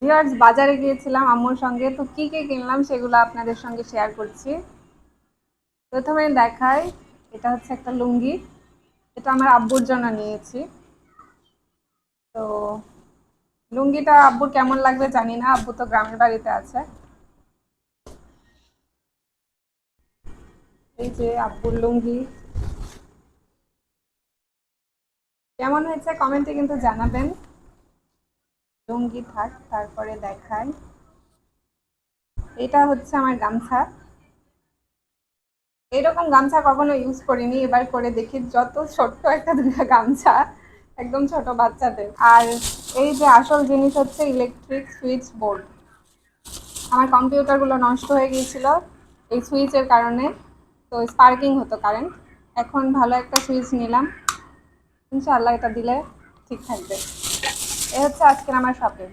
Viewers, বাজারে গিয়েছিলাম আম্মুর সঙ্গে। তো কি কি কিনলাম সেগুলো আপনাদের সঙ্গে শেয়ার করছি। প্রথমে দেখাই, এটা হচ্ছে একটা লুঙ্গি। এটা আমার আব্বুর জন্য নিয়েছি। তো লুঙ্গিটা আব্বুর কেমন লাগবে জানি না, আব্বু তো গ্রামের বাড়িতে আছে। এই যে আব্বুর লুঙ্গি, কেমন হয়েছে কমেন্টে কিন্তু জানাবেন। লুঙ্গি থাক, তারপরে দেখাই, এটা হচ্ছে আমার গামছা। এরকম গামছা কখনো ইউজ করিনি, এবার করে দেখি। যত ছোট্ট একটা গামছা, একদম ছোট বাচ্চাদের। আর এই যে আসল জিনিস হচ্ছে ইলেকট্রিক সুইচ বোর্ড। আমার কম্পিউটারগুলো নষ্ট হয়ে গিয়েছিল এই সুইচের কারণে। তো স্পার্কিং হতো কারেন্ট। এখন ভালো একটা সুইচ নিলাম, ইনশাআল্লাহ এটা দিলে ঠিক থাকবে। এ হচ্ছে আজকের আমার শপিং।